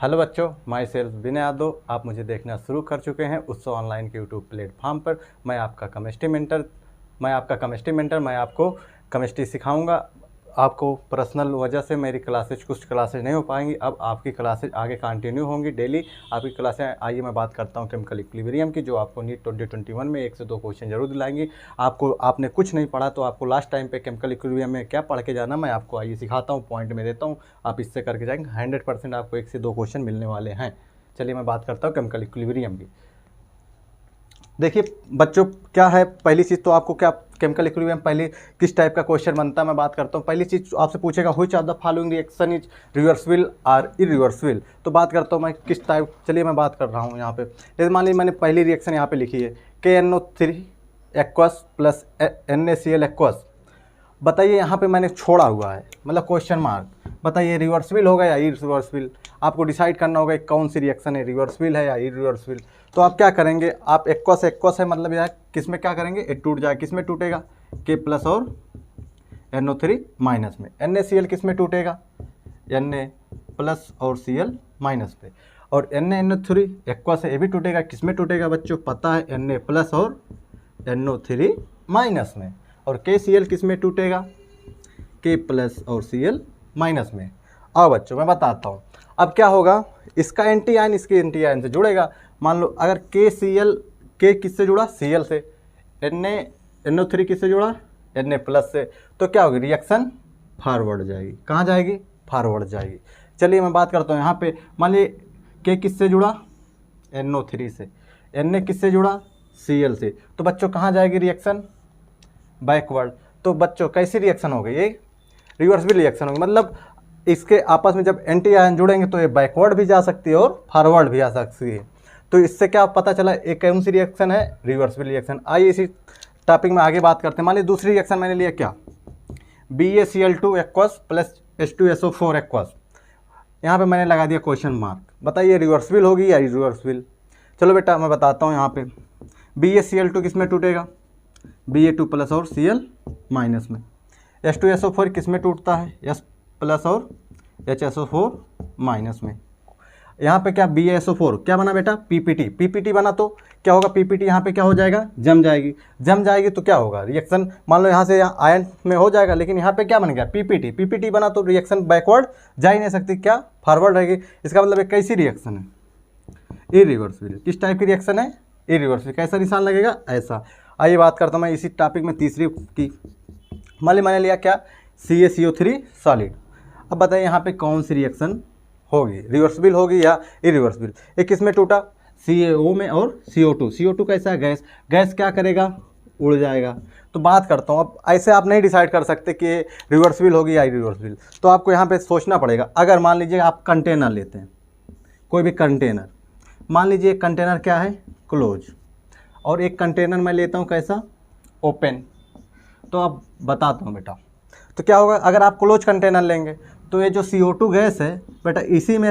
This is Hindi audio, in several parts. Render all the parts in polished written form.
हेलो बच्चों, माई सेल्फ विनय यादव। आप मुझे देखना शुरू कर चुके हैं उत्सव ऑनलाइन के यूट्यूब प्लेटफॉर्म पर। मैं आपका केमिस्ट्री मेंटर मैं आपको केमिस्ट्री सिखाऊंगा। आपको पर्सनल वजह से मेरी कुछ क्लासेज नहीं हो पाएंगी। अब आपकी क्लासेज आगे कंटिन्यू होंगी डेली। आपकी क्लासें आइए मैं बात करता हूँ केमिकल इक्विलिब्रियम की, जो आपको नीट 2021 में 1 से 2 क्वेश्चन जरूर दिलाएंगी। आपने कुछ नहीं पढ़ा तो आपको लास्ट टाइम पे केमिकल इक्विलिब्रियम में क्या पढ़ के जाना मैं आपको आइए सिखाता हूँ, पॉइंट में देता हूँ। आप इससे करके जाएंगे 100% आपको 1 से 2 क्वेश्चन मिलने वाले हैं। चलिए मैं बात करता हूँ केमिकल इक्विलिब्रियम की। देखिए बच्चों, क्या है पहली चीज़ तो आपको क्या केमिकल इक्विलिब्रियम पहले किस टाइप का क्वेश्चन बनता है मैं बात करता हूँ। पहली चीज़ आपसे पूछेगा which of the following reaction is reversible और इरिवर्सिबल। तो बात करता हूँ मैं किस टाइप। चलिए मैं बात कर रहा हूँ यहाँ पे। जैसे मान लीजिए मैंने पहली रिएक्शन यहाँ पे लिखी है KNO3 aqueous plus NaCl aqueous. बताइए यहाँ पे मैंने छोड़ा हुआ है, मतलब क्वेश्चन मार्क। बताइए रिवर्सिबल होगा या इरिवर्सिबल। आपको डिसाइड करना होगा कौन सी रिएक्शन है, रिवर्सिबल है या इरिवर्सिबल। तो आप क्या करेंगे, आप एक्वस है मतलब यार किस में क्या करेंगे, ये टूट जाए। किस में टूटेगा, K प्लस और NO3 माइनस में। NaCl किस में टूटेगा, Na प्लस और Cl माइनस पे। और NaNO3 एक्वस है, ये भी टूटेगा। किस में टूटेगा बच्चों, पता है, Na प्लस और NO3 माइनस में। और KCl किस में टूटेगा, K प्लस और Cl माइनस में। आओ बच्चों मैं बताता हूँ। अब क्या होगा, इसका एंटी आयन इसके एंटी आयन से जुड़ेगा। मान लो अगर K किससे जुड़ा, Cl से। NO3 किससे जुड़ा, Na प्लस से। तो क्या होगी, रिएक्शन फॉरवर्ड जाएगी। कहाँ जाएगी, फॉरवर्ड जाएगी। चलिए मैं बात करता हूँ यहाँ पे। मान लीजिए K किससे जुड़ा, NO3 से। Na किससे जुड़ा, Cl से। तो बच्चों कहाँ जाएगी रिएक्शन, बैकवर्ड। तो बच्चों कैसी रिएक्शन हो गई, ये रिवर्सिबल रिएक्शन होगी। मतलब इसके आपस में जब एंटी आयन जुड़ेंगे तो ये बैकवर्ड भी जा सकती है और फॉरवर्ड भी आ सकती है। तो इससे क्या पता चला, एक कौन सी रिएक्शन है, रिवर्सिबल रिएक्शन। आइए इसी टॉपिक में आगे बात करते हैं। मान लीजिए दूसरी रिएक्शन मैंने लिया क्या, BaCl2 aqueous plus H2SO4 aqueous. यहाँ पे मैंने लगा दिया क्वेश्चन मार्क। बताइए रिवर्सिबल होगी या इरिवर्सिबल। चलो बेटा मैं बताता हूँ। यहाँ पे BaCl2 किस में टूटेगा, Ba2 प्लस और Cl माइनस में। H2SO4 किस में टूटता है, H प्लस और HSO4 माइनस में। यहाँ पे क्या BaSO4 क्या बना बेटा, PPT बना। तो क्या होगा, PPT यहाँ पे क्या हो जाएगा, जम जाएगी। तो क्या होगा, रिएक्शन मान लो यहाँ से आयन में हो जाएगा, लेकिन यहाँ पे क्या बन गया, PPT बना। तो रिएक्शन बैकवर्ड जा ही नहीं सकती, क्या फॉरवर्ड रहेगी। इसका मतलब एक कैसी रिएक्शन है, इरिवर्सिबल। किस टाइप की रिएक्शन है, इरिवर्सिबल। कैसा निशान लगेगा, ऐसा। आइए बात करता हूँ मैं इसी टॉपिक में तीसरी की। मान लीजिए मैंने लिया क्या, CaCO3 सॉलिड। अब बताइए यहाँ पे कौन सी रिएक्शन होगी, रिवर्सिबल होगी या इरिवर्सिबल। एक किस में टूटा, CaO में और CO2 कैसा है, गैस क्या करेगा, उड़ जाएगा। तो बात करता हूँ, अब ऐसे आप नहीं डिसाइड कर सकते कि रिवर्सिबल होगी या इरिवर्सिबल। तो आपको यहाँ पे सोचना पड़ेगा। अगर मान लीजिए आप कंटेनर लेते हैं, कोई भी कंटेनर, मान लीजिए कंटेनर क्या है, क्लोज, और एक कंटेनर मैं लेता हूँ कैसा, ओपन। तो अब बताता हूँ बेटा, तो क्या होगा, अगर आप क्लोज कंटेनर लेंगे तो ये जो CO2 गैस है बेटा इसी में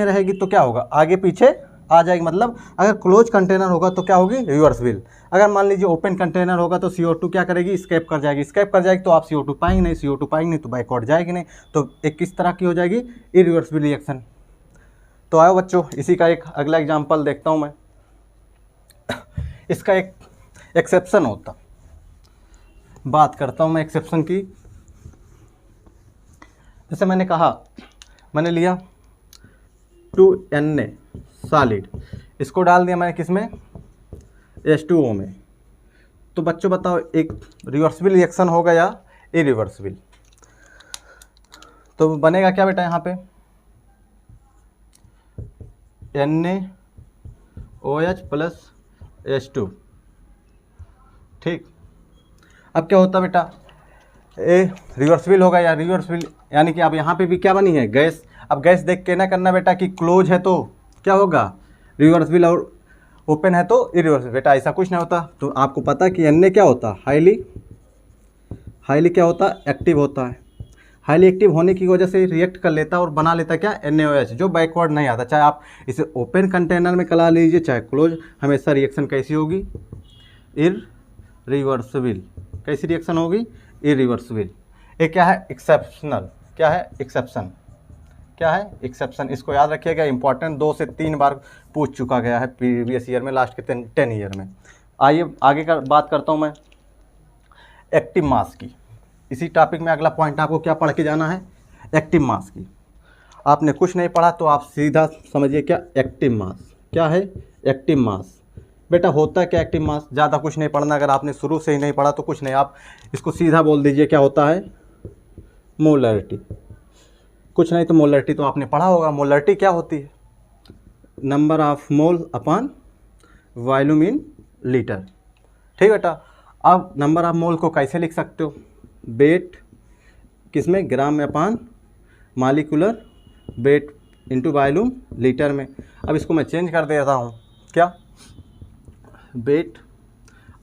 रहेगी। तो क्या होगा, आगे पीछे आ जाएगी। मतलब अगर क्लोज कंटेनर होगा तो क्या होगी, रिवर्सिबल। अगर मान लीजिए ओपन कंटेनर होगा तो CO2 क्या करेगी, स्केप कर जाएगी। तो आप CO2 पाएंगे नहीं, तो बैकवर्ड जाएगी नहीं। तो एक किस तरह की हो जाएगी, इरिवर्सिबल रिएक्शन। तो आओ बच्चों इसी का एक अगला एग्जाम्पल देखता हूँ मैं। इसका एक एक्सेप्शन होता, बात करता हूँ मैं एक्सेप्शन की। जैसे मैंने कहा, मैंने लिया 2Na सॉलिड, इसको डाल दिया मैंने किस में, H2O में। तो बच्चों बताओ एक रिवर्सिबल रिएक्शन होगा या इरिवर्सिबल। तो बनेगा क्या बेटा, यहाँ पे NaOH प्लस H2। ठीक, अब क्या होता बेटा, ए रिवर्सिबल होगा या रिवर्सिबल। यानी कि अब यहाँ पे भी क्या बनी है, गैस। अब गैस देख के ना करना बेटा कि क्लोज है तो क्या होगा, रिवर्सिबल, और ओपन है तो इरिवर्सिबल। बेटा ऐसा कुछ नहीं होता। तो आपको पता कि Na क्या होता, हाईली क्या होता, एक्टिव होता है। हाईली एक्टिव होने की वजह से रिएक्ट कर लेता और बना लेता क्या, NaOH, जो बैकवर्ड नहीं आता। चाहे आप इसे ओपन कंटेनर में कला लीजिए चाहे क्लोज, हमेशा रिएक्शन कैसी होगी, इरिवर्सिबल। कैसी रिएक्शन होगी, इरिवर्सिबल। ये क्या है, एक्सेप्शनल। क्या है, एक्सेप्शन। क्या है, एक्सेप्शन। इसको याद रखिएगा, इंपॉर्टेंट 2 से 3 बार पूछ चुका गया है प्रीवियस ईयर में, लास्ट के 10 ईयर में। आइए आगे का बात करता हूँ मैं एक्टिव मास की। इसी टॉपिक में अगला पॉइंट आपको क्या पढ़ के जाना है, एक्टिव मास की। आपने कुछ नहीं पढ़ा तो आप सीधा समझिए क्या एक्टिव मास क्या है। एक्टिव मास बेटा होता है क्या एक्टिव मास, ज़्यादा कुछ नहीं पढ़ना। अगर आपने शुरू से ही नहीं पढ़ा तो कुछ नहीं, आप इसको सीधा बोल दीजिए क्या होता है, मोलरिटी। कुछ नहीं तो मोलरिटी तो आपने पढ़ा होगा। मोलरिटी क्या होती है, number of mole upon volume in litre. ठीक बेटा, अब नंबर ऑफ मोल को कैसे लिख सकते हो, वेट किसमें, ग्राम में upon molecular weight into volume litre में। अब इसको मैं चेंज कर देता हूँ, क्या, weight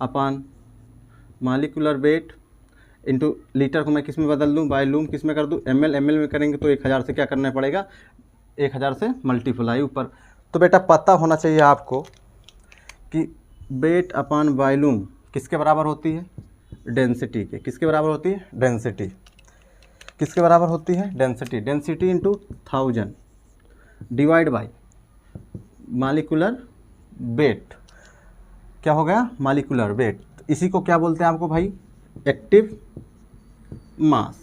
upon molecular weight into litre को मैं किस में बदल दूँ, वॉल्यूम किस में कर दूँ, ml में करेंगे तो 1000 से क्या करना पड़ेगा, 1000 से मल्टीप्लाई ऊपर। तो बेटा पता होना चाहिए आपको कि वेट अपॉन वॉल्यूम किसके बराबर होती है, डेंसिटी के। किसके बराबर होती है, डेंसिटी। किसके बराबर होती है, density. Density into 1000 divide by molecular weight. क्या हो गया, मॉलिक्यूलर वेट। इसी को क्या बोलते हैं आपको भाई, एक्टिव मास।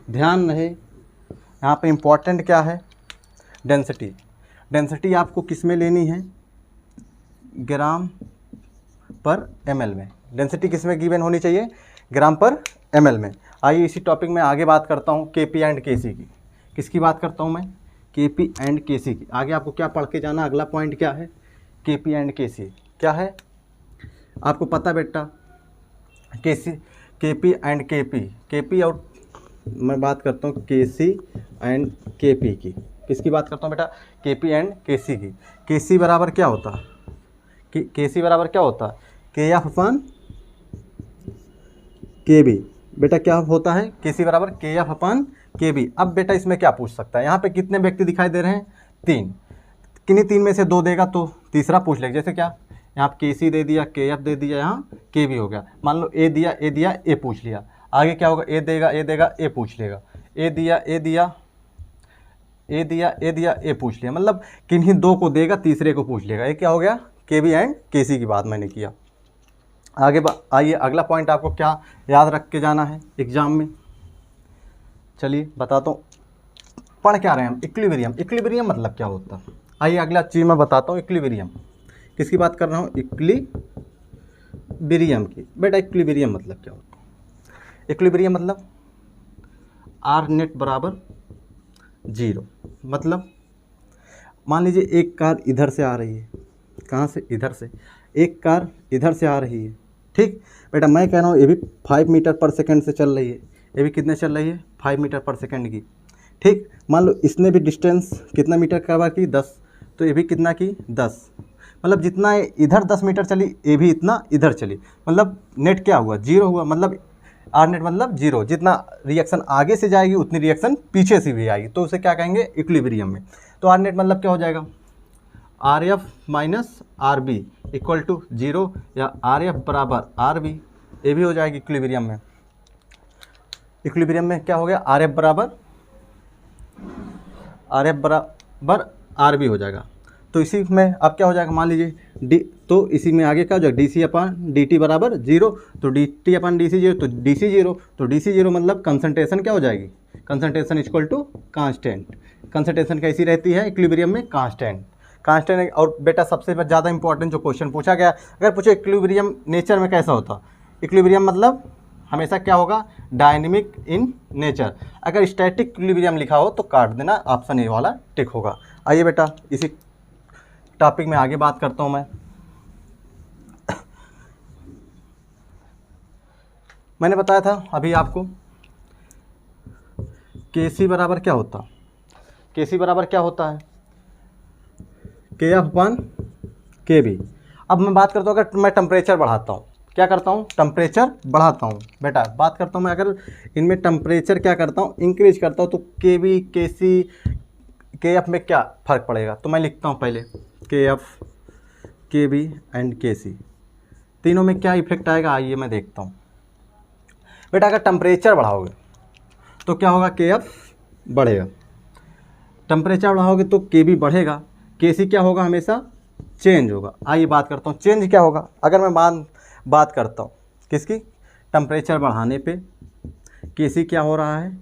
ध्यान रहे यहाँ पे इम्पॉर्टेंट क्या है, डेंसिटी। डेंसिटी आपको किस में लेनी है, ग्राम पर ml में। डेंसिटी किस में गिवन होनी चाहिए, ग्राम पर ml में। आइए इसी टॉपिक में आगे बात करता हूँ Kp एंड Kc की। किसकी बात करता हूँ मैं, Kp एंड Kc की। आगे आपको क्या पढ़ के जाना, अगला पॉइंट क्या है, Kp एंड Kc क्या है आपको पता बेटा। Kp एंड Kp और मैं बात करता हूँ Kc एंड Kp की। किसकी बात करता हूँ बेटा, Kp एंड Kc की। Kc बराबर क्या होता है, Kc बराबर क्या होता है, Kf अपॉन Kb। बेटा क्या होता है, Kc बराबर Kf अपॉन Kb। अब बेटा इसमें क्या पूछ सकता है, यहाँ पे कितने व्यक्ति दिखाई दे रहे हैं, 3। किन्हीं 3 में से 2 देगा तो तीसरा पूछ लेगा। जैसे क्या, यहाँ Kc दे दिया, Kf दे दिया, यहाँ Kb हो गया। मान लो A दिया, A पूछ लिया। आगे क्या होगा, A देगा, A पूछ लेगा। A दिया, A पूछ लिया। मतलब किन्हीं 2 को देगा, तीसरे को पूछ लेगा। ये क्या हो गया, Kb एंड Kc की बात मैंने किया। आगे आइए अगला पॉइंट आपको क्या याद रख के जाना है एग्जाम में, चलिए बताता हूँ। पढ़ क्या रहे हैं हम, इक्विलिब्रियम। इक्विलिब्रियम मतलब क्या होता है, आइए अगला चीज़ मैं बताता हूँ। इक्विलिब्रियम किसकी बात कर रहा हूँ, इक्विलिब्रियम की। बेटा इक्विलिब्रियम मतलब क्या होता है, इक्विलिब्रियम मतलब आर नेट बराबर 0। मतलब मान लीजिए एक कार इधर से आ रही है, कहाँ से, इधर से। एक कार इधर से आ रही है, ठीक बेटा। मैं कह रहा हूँ ये भी 5 मीटर पर सेकंड से चल रही है, ये भी कितने चल रही है, 5 मीटर पर सेकंड की, ठीक। मान लो इसने भी डिस्टेंस कितना मीटर कवर की, 10। तो ये भी कितना की, 10। मतलब जितना इधर 10 मीटर चली, ये भी इतना इधर चली। मतलब नेट क्या हुआ, 0 हुआ। मतलब आर नेट मतलब 0। जितना रिएक्शन आगे से जाएगी उतनी रिएक्शन पीछे से भी आएगी, तो उसे क्या कहेंगे, इक्विलिब्रियम में। तो आर नेट मतलब क्या हो जाएगा, R F minus R B equal to 0, या आर एफ बराबर आर बी, ये भी हो जाएगी इक्विलिब्रियम में। इक्विलिब्रियम में क्या हो गया, आर एफ बराबर आर बी हो जाएगा। तो इसी में अब क्या हो जाएगा, मान लीजिए डी, तो इसी में आगे क्या हो जाएगा, D C upon D T बराबर 0। तो D T upon D C 0, तो डी सी 0। तो डी सी 0 मतलब कंसंट्रेशन क्या हो जाएगी, concentration equal to constant. Concentration कैसी रहती है इक्विलिब्रियम में, कांस्टेंट। कांस्टेंट। और बेटा सबसे ज़्यादा इंपॉर्टेंट जो क्वेश्चन पूछा गया, अगर पूछे इक्विलिब्रियम नेचर में कैसा होता, इक्विलिब्रियम मतलब हमेशा क्या होगा, डायनेमिक इन नेचर। अगर स्टैटिक इक्विलिब्रियम लिखा हो तो काट देना, ऑप्शन ए वाला टिक होगा। आइए बेटा इसी टॉपिक में आगे बात करता हूँ मैं। मैंने बताया था अभी आपको Kc बराबर क्या होता, Kc बराबर क्या होता है, Kf अपॉन Kb। अब मैं बात करता हूँ, अगर मैं टेम्परेचर बढ़ाता हूँ, क्या करता हूँ, टेम्परेचर बढ़ाता हूँ। बेटा बात करता हूँ मैं, अगर इनमें टेम्परेचर क्या करता हूँ, इंक्रीज करता हूँ, तो Kb Kc Kf में क्या फ़र्क पड़ेगा। तो मैं लिखता हूँ पहले Kf Kb एंड Kc, तीनों में क्या इफेक्ट आएगा, आइए मैं देखता हूँ। बेटा अगर टेम्परेचर बढ़ाओगे तो क्या होगा, Kf बढ़ेगा। टेम्परेचर बढ़ाओगे तो के बी बढ़ेगा, के सी क्या होगा, हमेशा चेंज होगा। आइए बात करता हूँ चेंज क्या होगा। अगर मैं बात करता हूँ किसकी, टेम्परेचर बढ़ाने पे के सी क्या हो रहा है,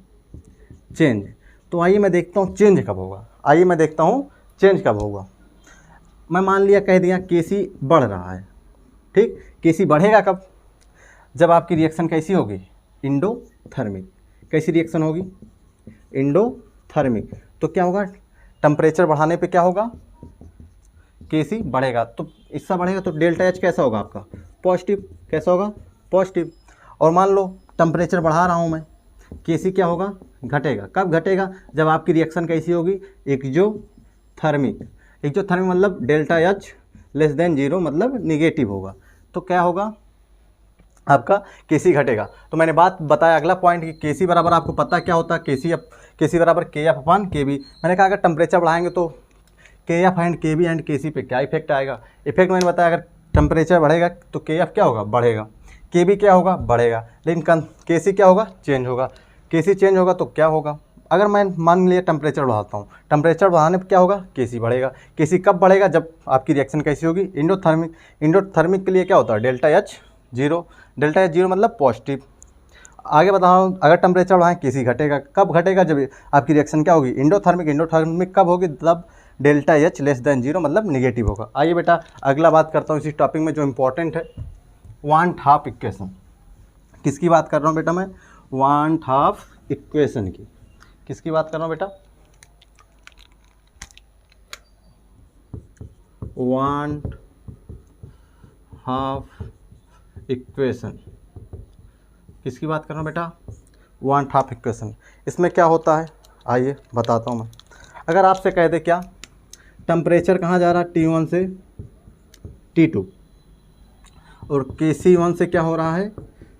चेंज। तो आइए मैं देखता हूँ चेंज कब होगा, आइए मैं देखता हूँ चेंज कब होगा। मैं मान लिया कह दिया के सी बढ़ रहा है, ठीक। के सी बढ़ेगा कब, जब आपकी रिएक्शन कैसी होगी, इंडोथर्मिक। कैसी रिएक्शन होगी, इंडोथर्मिक। तो क्या होगा, टेम्परेचर बढ़ाने पे क्या होगा, के सी बढ़ेगा। तो इससे बढ़ेगा तो डेल्टा एच कैसा होगा आपका, पॉजिटिव। कैसा होगा, पॉजिटिव। और मान लो टेम्परेचर बढ़ा रहा हूँ मैं, के सी क्या होगा, घटेगा। कब घटेगा, जब आपकी रिएक्शन कैसी होगी, एक्जोथर्मिक। एक्जोथर्मिक मतलब डेल्टा एच लेस देन 0 मतलब निगेटिव होगा। तो क्या होगा आपका, के सी घटेगा। तो मैंने बात बताया अगला पॉइंट कि के सी बराबर आपको पता क्या होता है, के सी बराबर के एफ अपान के बी। मैंने कहा अगर टेम्परेचर बढ़ाएंगे तो के एफ एंड के बी एंड के सी पे क्या इफेक्ट आएगा। इफेक्ट मैंने बताया अगर टेम्परेचर बढ़ेगा तो के एफ क्या होगा, बढ़ेगा। के बी क्या होगा, बढ़ेगा। लेकिन के सी क्या होगा, चेंज होगा। के सी चेंज होगा तो क्या होगा, अगर मैं मान लिया टेम्परेचर बढ़ाता हूँ, टेम्परेचर बढ़ाने पर क्या होगा, के सी बढ़ेगा। के सी कब बढ़ेगा, जब आपकी रिएक्शन कैसी होगी, इंडोथर्मिक। इंडोथर्मिक के लिए क्या होता है, डेल्टा एच 0। डेल्टा एच 0 मतलब पॉजिटिव। आगे बता रहा हूँ, अगर टेम्परेचर बढ़ाएं के सी घटेगा। कब घटेगा, जब आपकी रिएक्शन क्या होगी, इंडोथर्मिक। इंडोथर्मिक कब होगी, तब डेल्टा एच लेस देन 0 मतलब निगेटिव होगा। आइए बेटा अगला बात करता हूँ इसी टॉपिक में जो इम्पोर्टेंट है, वांट हाफ इक्वेशन। किसकी बात कर रहा हूँ बेटा मैं, वांट हाफ इक्वेशन की। किसकी बात कर रहा हूँ बेटा, वांट हाफ इक्वेशन। किसकी बात कर रहा हूँ बेटा, वांट हाफ इक्वेशन। इसमें क्या होता है, आइए बताता हूँ मैं। अगर आपसे कह दे क्या, टेम्परेचर कहाँ जा रहा है, T1 से T2 और KC1 से क्या हो रहा है,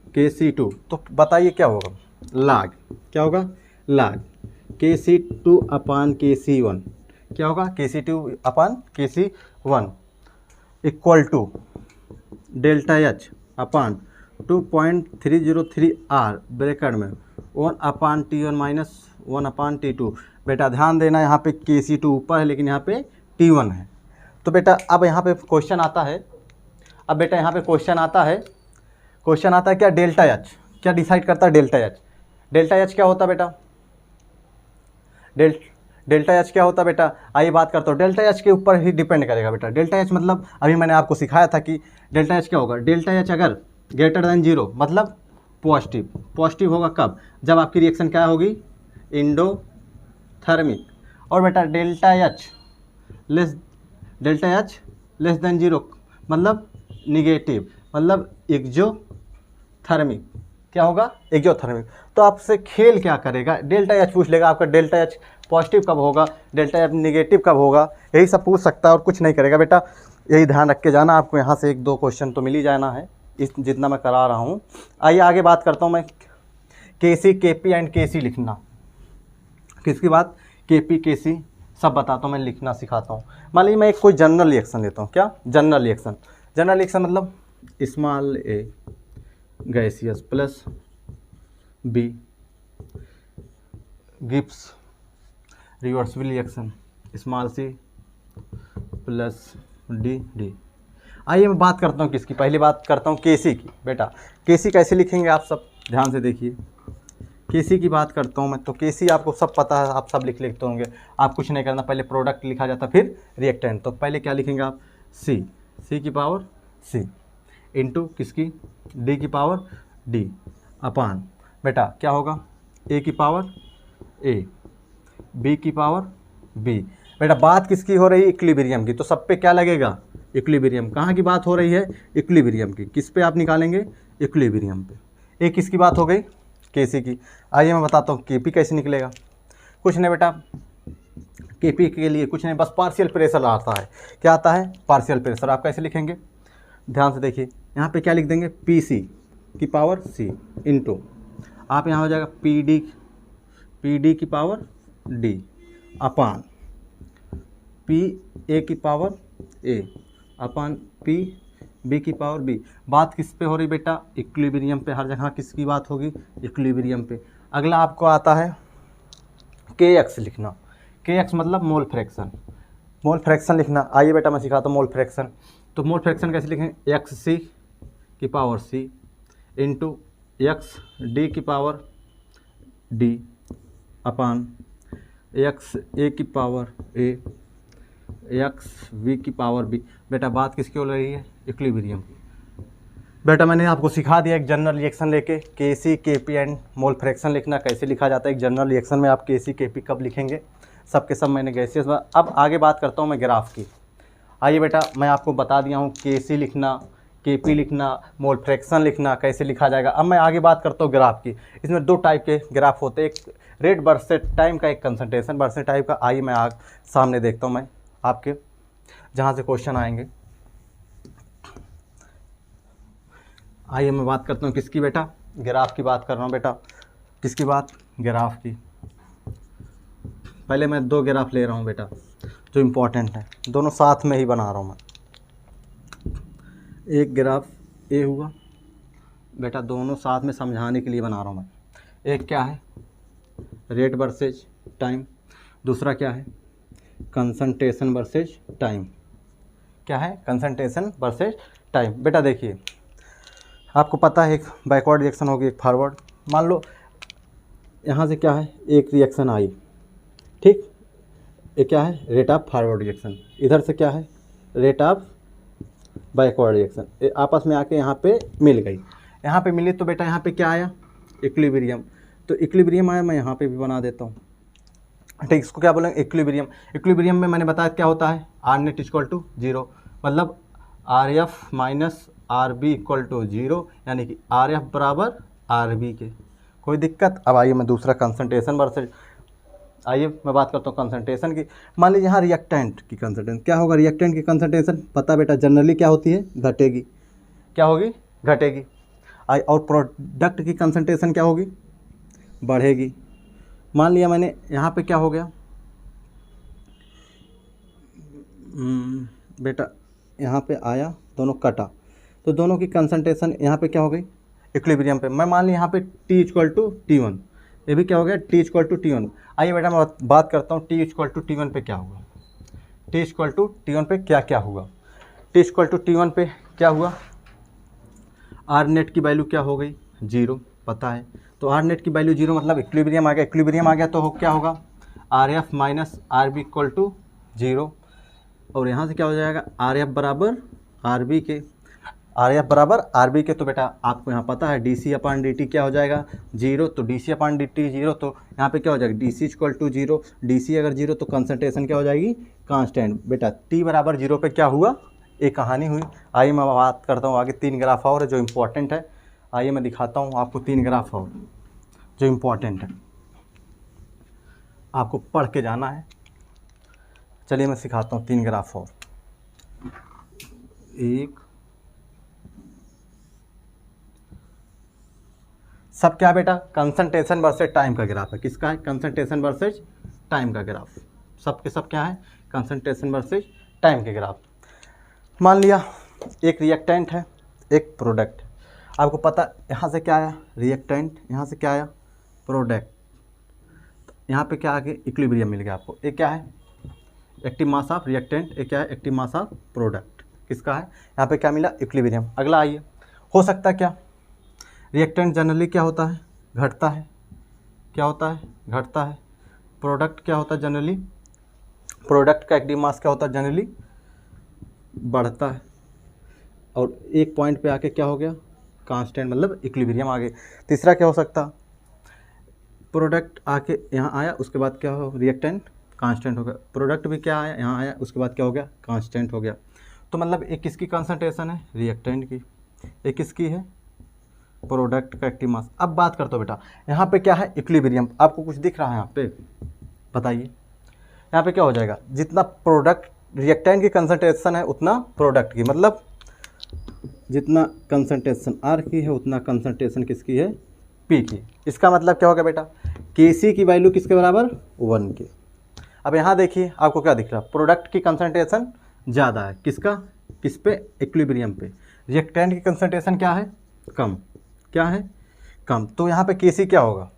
KC2। तो बताइए क्या होगा, लाग। क्या होगा, लाग। KC2 अपान KC1 क्या होगा, KC2 upon KC1 equal to delta H upon 2.303 R bracket में 1 अपान T1 माइनस 1 अपान T2। बेटा ध्यान देना, यहाँ पे KC2 ऊपर है लेकिन यहाँ पे T1 है। तो बेटा अब यहाँ पे क्वेश्चन आता है, अब बेटा यहाँ पे क्वेश्चन आता है क्या, डेल्टा एच क्या डिसाइड करता है, डेल्टा एच। डेल्टा एच क्या होता है बेटा, डेल्टा एच क्या होता है बेटा, आइए बात करता हूँ। डेल्टा एच के ऊपर ही डिपेंड करेगा बेटा। डेल्टा एच मतलब अभी मैंने आपको सिखाया था कि डेल्टा एच क्या होगा, डेल्टा एच अगर ग्रेटर देन 0 मतलब पॉजिटिव। पॉजिटिव होगा कब, जब आपकी रिएक्शन क्या होगी, इंडोथर्मिक। और बेटा डेल्टा एच लेस देन 0 मतलब निगेटिव मतलब एक्जोथर्मिक। क्या होगा, एक्जोथर्मिक। तो आपसे खेल क्या करेगा, डेल्टा एच पूछ लेगा आपका, डेल्टा एच पॉजिटिव कब होगा, डेल्टा एच निगेटिव कब होगा, यही सब पूछ सकता है और कुछ नहीं करेगा बेटा। यही ध्यान रख के जाना, आपको यहाँ से 1-2 क्वेश्चन तो मिल ही जाना है, इस जितना मैं करा रहा हूँ। आइए आगे बात करता हूँ मैं, के सी के पी एंड के सी लिखना। किसकी बात, के पी के सी सब बताता हूँ मैं, लिखना सिखाता हूँ। मान लीजिए मैं एक कोई जनरल रिएक्शन लेता हूँ, क्या जनरल रिएक्शन। जनरल रिएक्शन मतलब small A gaseous plus B gives reversible reaction small C plus D. आइए मैं बात करता हूँ किसकी, पहली बात करता हूँ केसी की। बेटा केसी कैसे लिखेंगे आप सब ध्यान से देखिए। केसी की बात करता हूँ मैं, तो केसी आपको सब पता है, आप सब लिखते होंगे। आप कुछ नहीं करना, पहले प्रोडक्ट लिखा जाता फिर रिएक्टेंट। तो पहले क्या लिखेंगे आप, सी की पावर सी इंटू किसकी, डी की पावर डी अपान बेटा क्या होगा, ए की पावर ए बी की पावर बी। बेटा बात किसकी हो रही है, इक्विलिब्रियम की। तो सब पे क्या लगेगा, इक्विलिब्रियम। कहाँ की बात हो रही है, इक्विलिब्रियम की। किस पे आप निकालेंगे, इक्विलिब्रियम पे। एक किसकी बात हो गई, केसी की। आइए मैं बताता हूँ केपी कैसे निकलेगा। कुछ नहीं बेटा, केपी के लिए कुछ नहीं, बस पार्शियल प्रेशर आता है। क्या आता है, पार्शियल प्रेशर। आप कैसे लिखेंगे, ध्यान से देखिए। यहाँ पे क्या लिख देंगे, पी सी की पावर सी इंटू आप यहाँ हो जाएगा पी डी की power D upon P A की पावर ए अपान पी बी की पावर बी। बात किस पे हो रही बेटा, इक्विलिब्रियम पे। हर जगह किसकी बात होगी, इक्विलिब्रियम पे। अगला आपको आता है के एक्स लिखना। के एक्स मतलब मोल फ्रैक्शन, मोल फ्रैक्शन लिखना। आइए बेटा मैं सिखाता हूँ मोल फ्रैक्शन। तो मोल फ्रैक्शन कैसे लिखेंगे, एक्स सी की पावर सी इंटू एक्स डी की पावर डी अपान एक्स ए की पावर ए एक्स वी की पावर बी। बेटा बात किसकी हो रही है, इक्विलिब्रियम की। बेटा मैंने आपको सिखा दिया एक जनरल रिएक्शन लेके के सी के पी एंड मोल फ्रैक्शन लिखना कैसे लिखा जाता है। एक जनरल रिएक्शन में आप के सी के पी कब लिखेंगे, सब के सब मैंने गैसेस। अब आगे बात करता हूँ मैं ग्राफ की। आइए बेटा मैं आपको बता दिया हूँ के सी लिखना, के पी लिखना, मोल फ्रैक्शन लिखना कैसे लिखा जाएगा। अब मैं आगे बात करता हूँ ग्राफ की। इसमें दो टाइप के ग्राफ होते हैं, एक रेट वर्सेस टाइम का, एक कंसंट्रेशन वर्सेस टाइम का। आइए मैं सामने देखता हूँ मैं आपके जहाँ से क्वेश्चन आएंगे। आइए मैं बात करता हूँ किसकी बेटा, ग्राफ की बात कर रहा हूँ बेटा। किसकी बात, ग्राफ की। पहले मैं दो ग्राफ ले रहा हूँ बेटा जो इम्पोर्टेंट है, दोनों साथ में ही बना रहा हूँ मैं। एक ग्राफ ए हुआ बेटा, दोनों साथ में समझाने के लिए बना रहा हूँ मैं। एक क्या है, रेट वर्सेज टाइम, दूसरा क्या है, कंसंट्रेशन वर्सेज टाइम। क्या है, कंसंट्रेशन वर्सेज टाइम। बेटा देखिए आपको पता है एक बैकवर्ड रिएक्शन होगी, एक फॉरवर्ड। मान लो यहाँ से क्या है, एक रिएक्शन आई, ठीक, ये क्या है, रेट ऑफ फॉरवर्ड रिएक्शन। इधर से क्या है, रेट ऑफ बैकवर्ड रिएक्शन। ये आपस में आके यहाँ पे मिल गई। यहाँ पे मिली तो बेटा यहाँ पे क्या आया, इक्विलिब्रियम। तो इक्विलिब्रियम आया, मैं यहाँ पे भी बना देता हूँ, ठीक। इसको क्या बोलेंगे, इक्विलिब्रियम। इक्विलिब्रियम में मैंने बताया क्या होता है, R net equal to zero, मतलब R F minus R B equal to zero, यानी कि आर एफ बराबर आर बी के। कोई दिक्कत। अब आइए मैं दूसरा कंसंट्रेशन वर्सेज, आइए मैं बात करता हूँ कंसंट्रेशन की। मान लीजिए यहाँ रिएक्टेंट की कंसंट्रेशन क्या होगा, रिएक्टेंट की कंसंट्रेशन पता बेटा जनरली क्या होती है, घटेगी। क्या होगी, घटेगी। और प्रोडक्ट की कंसंट्रेशन क्या होगी, बढ़ेगी। मान लिया मैंने यहाँ पे क्या हो गया बेटा, यहाँ पे आया, दोनों कटा, तो दोनों की कंसंट्रेशन यहाँ पे क्या हो गई, इक्विलिब्रियम पे। मैं मान लिया यहाँ पे T equal to T one, ये भी क्या हो गया, T equal to T one. आइए बेटा मैं बात करता हूँ T equal to T one पे क्या होगा, T equal to T one पे क्या क्या हुआ। T equal to T one पे क्या हुआ, आर नेट की वैल्यू क्या हो गई, जीरो, पता है। तो आर नेट की वैल्यू जीरो मतलब इक्विलिब्रियम आ गया। इक्विलिब्रियम आ गया तो क्या होगा, R F minus R B equal to zero. और यहाँ से क्या हो जाएगा, आर एफ बराबर आर बी के, आर एफ बराबर आर बी के। तो बेटा आपको यहाँ पता है D C upon D T क्या हो जाएगा, जीरो। तो D C upon D T zero, तो यहाँ पे क्या हो जाएगा, D C equal to zero. D C अगर जीरो तो कंसंट्रेशन क्या हो जाएगी, कांस्टेंट। बेटा टी बराबर जीरो पे क्या हुआ, एक कहानी हुई। आइए मैं बात करता हूँ आगे, तीन ग्राफ और जो इम्पोर्टेंट है। आइए मैं दिखाता हूँ आपको तीन ग्राफ और जो इम्पोर्टेंट है, आपको पढ़ के जाना है। चलिए मैं सिखाता हूँ तीन ग्राफ और। एक सब क्या बेटा, कंसंट्रेशन वर्सेज टाइम का ग्राफ है। किसका है, कंसंट्रेशन वर्सेज टाइम का ग्राफ। सब के सब क्या है, कंसंट्रेशन वर्सेज टाइम के ग्राफ। मान लिया एक रिएक्टेंट है, एक प्रोडक्ट। आपको पता यहाँ से क्या आया, रिएक्टेंट, यहाँ से क्या आया, प्रोडक्ट। यहाँ पे क्या आगे, इक्विलिब्रियम मिल गया आपको। एक क्या है, एक्टिव मास ऑफ रिएक्टेंट, एक क्या है, एक्टिव मास ऑफ प्रोडक्ट। किसका है, यहाँ पे क्या मिला, इक्विलिब्रियम। अगला आइए, हो सकता क्या, रिएक्टेंट जनरली क्या होता है, घटता है। क्या होता है, घटता है। प्रोडक्ट क्या होता है, जनरली प्रोडक्ट का एक्टिव मास क्या होता है, जनरली बढ़ता है। और एक पॉइंट पे आके क्या हो गया, कांस्टेंट, मतलब इक्विलिब्रियम आ गए। तीसरा क्या हो सकता, प्रोडक्ट आके यहाँ आया, उसके बाद क्या हो, रिएक्टेंट कांस्टेंट हो गया। प्रोडक्ट भी क्या आया, यहाँ आया, उसके बाद क्या हो गया, कांस्टेंट हो गया। तो मतलब एक किसकी कंसंट्रेशन है, रिएक्टेंट की, एक किसकी है, प्रोडक्ट का एक्टिव मास। अब बात करते हो बेटा, यहाँ पे क्या है, इक्विलिब्रियम। आपको कुछ दिख रहा है यहाँ पे, बताइए। यहाँ पे क्या हो जाएगा, जितना प्रोडक्ट रिएक्टेंट की कंसंट्रेशन है उतना प्रोडक्ट की, मतलब जितना कंसंट्रेशन आर की है उतना कंसंट्रेशन किसकी है, पी की। इसका मतलब क्या होगा बेटा, के सी की वैल्यू किसके बराबर, 1 के। अब यहाँ देखिए आपको क्या दिख रहा है, प्रोडक्ट की कंसंट्रेशन ज़्यादा है, किसका, किस पे, इक्विलिब्रियम पे। रिएक्टेंट की कंसंट्रेशन क्या है, कम। क्या है, कम। तो यहाँ पे के सी क्या होगा,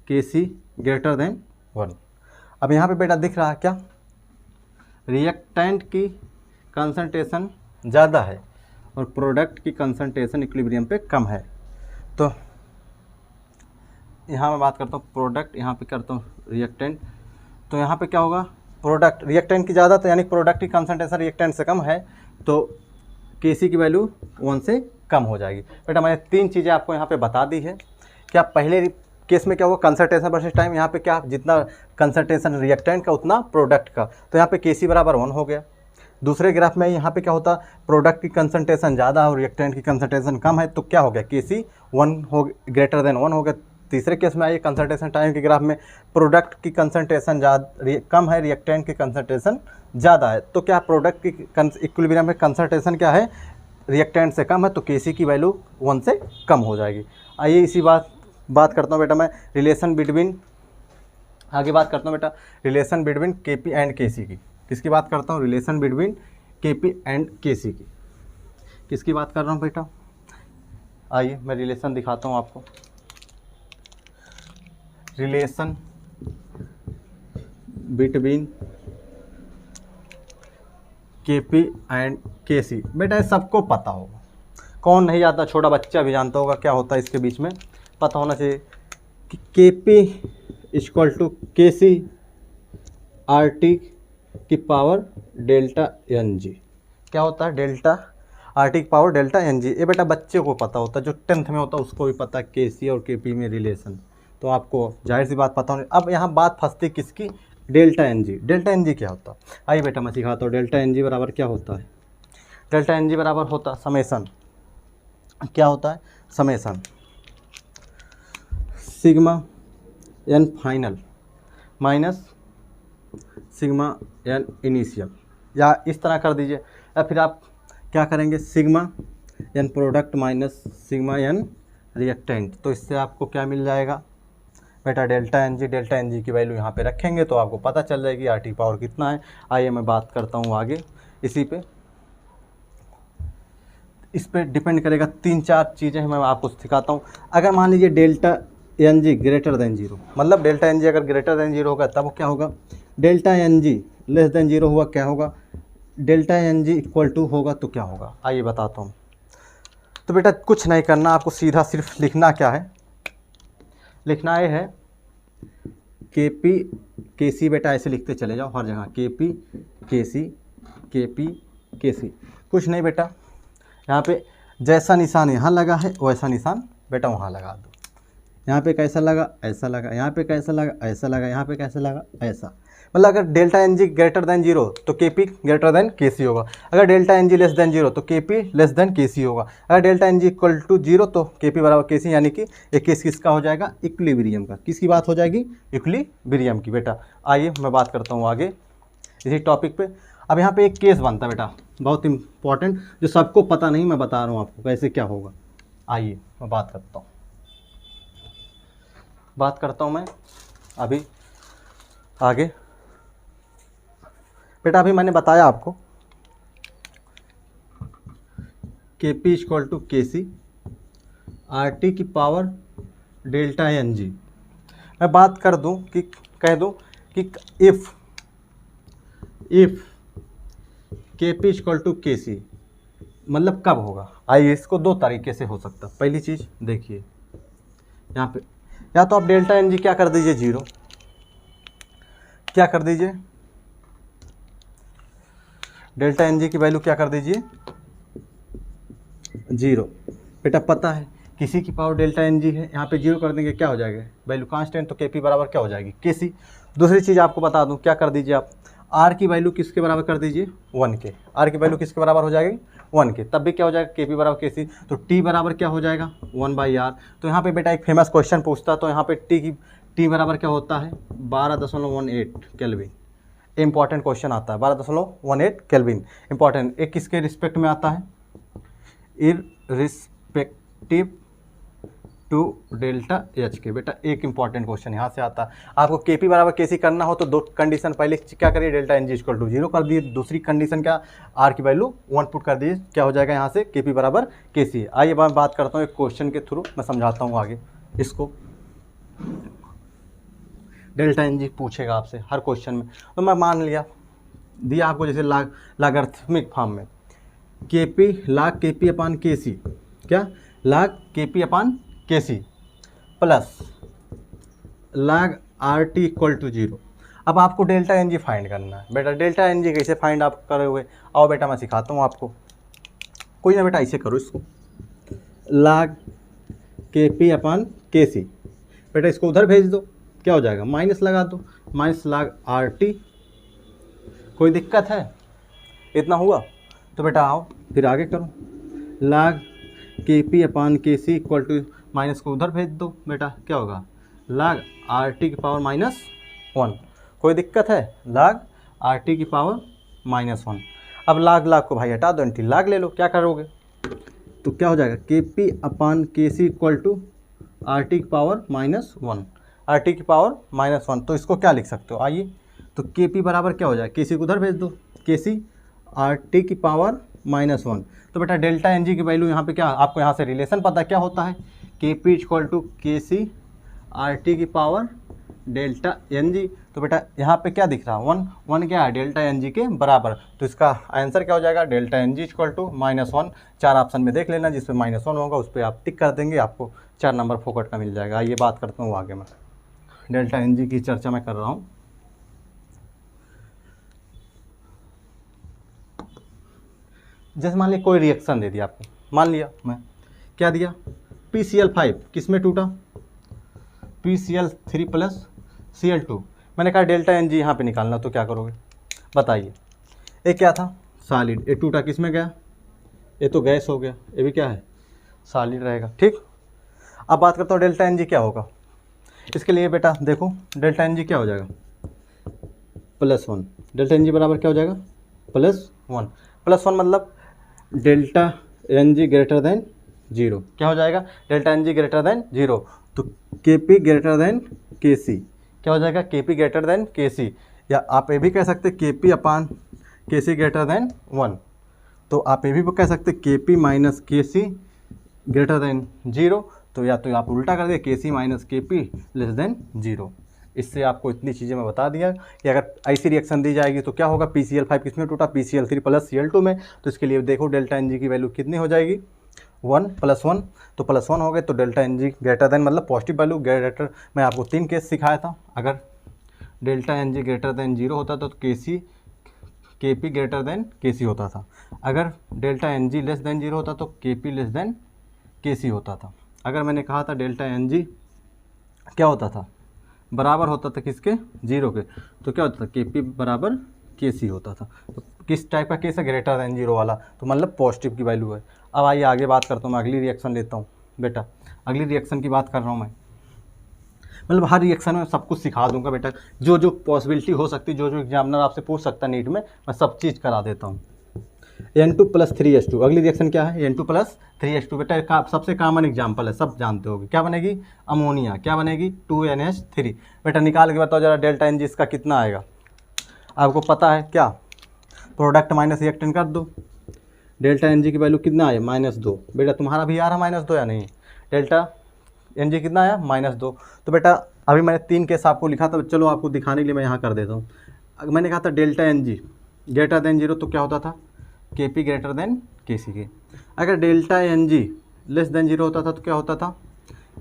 के सी ग्रेटर देन 1। अब यहाँ पे बेटा दिख रहा है क्या, रिएक्टेंट की कंसंट्रेशन ज़्यादा है और प्रोडक्ट की कंसंट्रेशन इक्विलिब्रियम पे कम है। तो यहाँ मैं बात करता हूँ प्रोडक्ट, यहाँ पे करता हूँ रिएक्टेंट। तो यहाँ पे क्या होगा, प्रोडक्ट रिएक्टेंट की ज़्यादा, तो यानी प्रोडक्ट की कंसंट्रेशन रिएक्टेंट से कम है, तो Kc की वैल्यू 1 से कम हो जाएगी। बेटा मैंने 3 चीज़ें आपको यहाँ पे बता दी है। क्या पहले केस में क्या होगा, कंसंट्रेशन वर्सेस टाइम, यहाँ पे क्या जितना कंसंट्रेशन रिएक्टेंट का उतना प्रोडक्ट का, तो यहाँ पे Kc बराबर 1 हो गया। दूसरे ग्राफ में यहाँ पे क्या होता, प्रोडक्ट की कंसंट्रेशन ज़्यादा और रिएक्टेंट की कंसंट्रेशन कम है, तो क्या हो गया, Kc 1 हो ग्रेटर देन 1 हो गया। तीसरे केस में आइए कंसंट्रेशन टाइम के ग्राफ में, प्रोडक्ट की कंसंट्रेशन कम है, रिएक्टेंट की कंसंट्रेशन ज़्यादा है, तो क्या प्रोडक्ट की इक्विलिब्रियम में कंसंट्रेशन क्या है, रिएक्टेंट से कम है, तो Kc की वैल्यू 1 से कम हो जाएगी। आइए इसी बात करता हूँ बेटा मैं रिलेशन बिटवीन, आगे बात करता हूँ बेटा relation between Kp and Kc की। किसकी बात करता हूँ, relation between Kp and Kc की। किसकी बात कर रहा हूँ बेटा, आइए मैं रिलेशन दिखाता हूँ आपको। Relation between Kp and Kc, बेटा ये सबको पता होगा, कौन नहीं आता, छोटा बच्चा भी जानता होगा क्या होता है इसके बीच में, पता होना चाहिए कि Kp equal to Kc RT की पावर डेल्टा NG। क्या होता है, डेल्टा RT की पावर डेल्टा NG। ये बेटा बच्चे को पता होता है, जो 10th में होता है उसको भी पता है Kc और Kp में रिलेशन, तो आपको जाहिर सी बात पता होनी। अब यहाँ बात फंसती किसकी, डेल्टा NG। डेल्टा NG क्या होता है, आइए बेटा मैं सिखाता हूँ। डेल्टा NG बराबर क्या होता है, डेल्टा NG बराबर होता है समेसन, क्या होता है, summation sigma n final minus sigma n initial, या इस तरह कर दीजिए, या फिर आप क्या करेंगे, sigma n product minus sigma n reactant. तो इससे आपको क्या मिल जाएगा बेटा, डेल्टा NG की वैल्यू यहाँ पे रखेंगे तो आपको पता चल जाएगी RT पावर कितना है। आइए मैं बात करता हूँ आगे, इसी पे इस पे डिपेंड करेगा, 3-4 चीज़ें मैं आपको सिखाता हूँ। अगर मान लीजिए डेल्टा NG ग्रेटर देन 0, मतलब डेल्टा NG अगर ग्रेटर देन 0 होगा तब क्या होगा, डेल्टा NG लेस देन 0 हुआ क्या होगा, डेल्टा NG इक्वल टू होगा तो क्या होगा, आइए बताता हूँ। तो बेटा कुछ नहीं करना, आपको सीधा सिर्फ लिखना क्या है, लिखना ये है Kp Kc, बेटा ऐसे लिखते चले जाओ हर जगह, Kp Kc, कुछ नहीं बेटा, यहाँ पे जैसा निशान यहाँ लगा है वैसा निशान बेटा वहाँ लगा दो। यहाँ पे कैसा लगा, ऐसा लगा, यहाँ पे कैसा लगा, ऐसा लगा, यहाँ पे कैसा लगा, ऐसा। मतलब अगर डेल्टा NG ग्रेटर देन 0 तो Kp ग्रेटर देन Kc होगा, अगर डेल्टा NG लेस देन 0 तो Kp लेस देन Kc होगा, अगर डेल्टा NG इक्वल टू 0 तो Kp बराबर Kc, यानी कि एक केस किसका हो जाएगा, इक्विलिब्रियम का। किसकी बात हो जाएगी, इक्विलिब्रियम की। बेटा आइए मैं बात करता हूँ आगे इसी टॉपिक पे। अब यहाँ पे एक केस बनता है बेटा बहुत इंपॉर्टेंट, जो सबको पता नहीं, मैं बता रहा हूँ आपको कैसे क्या होगा। आइए मैं बात करता हूँ मैं अभी आगे। बेटा अभी मैंने बताया आपको Kp equal to Kc RT की पावर डेल्टा NG। मैं बात कर दूं कि कह दूं कि if Kp equal to Kc मतलब कब होगा। आइए इसको 2 तरीके से हो सकता है। पहली चीज़ देखिए यहाँ पे, या तो आप डेल्टा NG क्या कर दीजिए 0, क्या कर दीजिए डेल्टा NG की वैल्यू क्या कर दीजिए 0। बेटा पता है किसी की पावर डेल्टा NG है, यहाँ पे 0 कर देंगे क्या हो जाएगा, वैल्यू कांस्टेंट, तो Kp बराबर क्या हो जाएगी Kc। दूसरी चीज़ आपको बता दूं, क्या कर दीजिए आप R की वैल्यू किसके बराबर कर दीजिए 1 के, R की वैल्यू किसके बराबर हो जाएगी 1 के, तब भी क्या हो जाएगा Kp बराबर Kc। तो T बराबर क्या हो जाएगा 1/R। तो यहाँ पे बेटा एक फेमस क्वेश्चन पूछता, तो यहाँ पे T बराबर क्या होता है 12.18 केल्विन। इंपॉर्टेंट क्वेश्चन आता है 12.18 केल्विन, इंपॉर्टेंट। एक किसके रिस्पेक्ट में आता है, इररिस्पेक्टिव टू डेल्टा H के। बेटा एक इंपॉर्टेंट क्वेश्चन यहाँ से आता है। आपको Kp बराबर Kc करना हो तो 2 कंडीशन, पहले क्या करिए डेल्टा NG इक्वल टू 0 कर दिए, दूसरी कंडीशन क्या R की वैल्यू 1 पुट कर दिए, क्या हो जाएगा यहाँ से Kp बराबर Kc। आइए मैं बात करता हूँ एक क्वेश्चन के थ्रू, मैं समझाता हूँ आगे इसको। डेल्टा एन जी पूछेगा आपसे हर क्वेश्चन में। तो मैं मान लिया दिया आपको जैसे लॉगरिथमिक फॉर्म में के पी लाग के पी अपान के सी, क्या लाग के पी अपान के सी प्लस लाग आर टी इक्वल टू 0। अब आपको डेल्टा एन जी फाइंड करना है। बेटा डेल्टा एन जी कैसे फाइंड आप करोगे, आओ बेटा मैं सिखाता हूँ आपको। कोई ना बेटा ऐसे करो इसको, लाग के पी अपान के सी, बेटा इसको उधर भेज दो, क्या हो जाएगा माइनस लगा दो, माइनस लाग आर टी। कोई दिक्कत है, इतना हुआ तो बेटा आओ फिर आगे करो, लाग के पी अपान के सी इक्वल टू माइनस को उधर भेज दो, बेटा क्या होगा लाग आर टी की पावर -1। कोई दिक्कत है, लाग आर टी की पावर -1। अब लाग लाग को भाई हटा दो, एंटी लाग ले लो, क्या करोगे तो क्या हो जाएगा के पी अपान के सी इक्वल टू आर टी की पावर -1, आर टी की पावर -1। तो इसको क्या लिख सकते हो, आइए तो के पी बराबर क्या हो जाए, के सी को उधर भेज दो, के सी आर टी की पावर -1। तो बेटा डेल्टा एन जी की वैल्यू यहाँ पे क्या, आपको यहाँ से रिलेशन पता क्या होता है, के पी इक्वल टू के सी आर टी की पावर डेल्टा एन जी। तो बेटा यहाँ पे क्या दिख रहा है 1, 1 क्या है डेल्टा एन जी के बराबर। तो इसका आंसर क्या हो जाएगा delta N G equal to -1। 4 option में देख लेना, जिसपे -1 होगा उस पर आप टिक कर देंगे, आपको 4 नंबर फोकट का मिल जाएगा। ये बात करता हूँ आगे मैं, डेल्टा एन जी की चर्चा मैं कर रहा हूँ। जैसे मान लिया कोई रिएक्शन दे दिया आपको, मान लिया मैं क्या दिया PCl5 किस में टूटा, PCl3 प्लस Cl2। मैंने कहा डेल्टा एन जी यहाँ पर निकालना, तो क्या करोगे बताइए। ये क्या था सॉलिड, ये टूटा किस में गया, ये तो गैस हो गया, ये भी क्या है सॉलिड रहेगा, ठीक। अब बात करता हूँ डेल्टा एन जी क्या होगा। इसके लिए बेटा देखो डेल्टा एन जी क्या हो जाएगा +1, डेल्टा एन जी बराबर क्या हो जाएगा +1। +1 मतलब delta N G greater than 0, क्या हो जाएगा delta N G greater than 0। तो के पी ग्रेटर देन के सी, क्या हो जाएगा के पी ग्रेटर देन के सी, या आप ये भी कह सकते के पी अपान के सी ग्रेटर देन 1। तो आप ये भी कह सकते के पी माइनस के सी ग्रेटर देन 0। तो या तो आप उल्टा कर दिए के सी माइनस के पी लेस देन 0। इससे आपको इतनी चीज़ें मैं बता दिया कि अगर ऐसी रिएक्शन दी जाएगी तो क्या होगा, PCl5 किस में टूटा PCl3 प्लस Cl2 में। तो इसके लिए देखो डेल्टा एन जी की वैल्यू कितनी हो जाएगी 1 + 1, तो +1 हो गए। तो delta N G greater than मतलब पॉजिटिव वैल्यू ग्रेटर, मैं आपको 3 केस सिखाया था। अगर delta N G greater than 0 होता तो के सी के पी ग्रेटर देन के सी होता था। अगर delta N G less than 0 होता तो के पी लेस देन के सी होता था। अगर मैंने कहा था डेल्टा एन जी क्या होता था बराबर होता था किसके 0 के, तो क्या होता था के पी बराबर के सी होता था। तो किस टाइप का केस है ग्रेटर देन 0 वाला, तो मतलब पॉजिटिव की वैल्यू है। अब आइए आगे बात करता हूँ मैं, अगली रिएक्शन लेता हूँ बेटा। अगली रिएक्शन की बात कर रहा हूँ मैं, मतलब हर रिएक्शन में सब कुछ सिखा दूंगा बेटा, जो जो पॉसिबिलिटी हो सकती है, जो जो एग्जामिनर आपसे पूछ सकता है नीट में, मैं सब चीज़ करा देता हूँ। N2 + 3H2, अगली रिएक्शन क्या है N2 + 3H2। बेटा सबसे कॉमन एग्जाम्पल है, सब जानते होगे, क्या बनेगी अमोनिया, क्या बनेगी 2NH3। बेटा निकाल के बताओ जरा डेल्टा एन जी इसका कितना आएगा, आपको पता है क्या, प्रोडक्ट माइनस रिएक्टेंट कर दो, डेल्टा एन जी की वैल्यू कितना आया -2। बेटा तुम्हारा भी आ रहा -2 या नहीं, डेल्टा एन जी कितना आया -2। तो बेटा अभी मैंने 3 केस आपको लिखा था, चलो आपको दिखाने के लिए मैं यहाँ कर देता हूँ। मैंने कहा था delta N G greater than 0 तो क्या होता था के पी ग्रेटर देन के सी के। अगर delta N G less than 0 होता था तो क्या होता था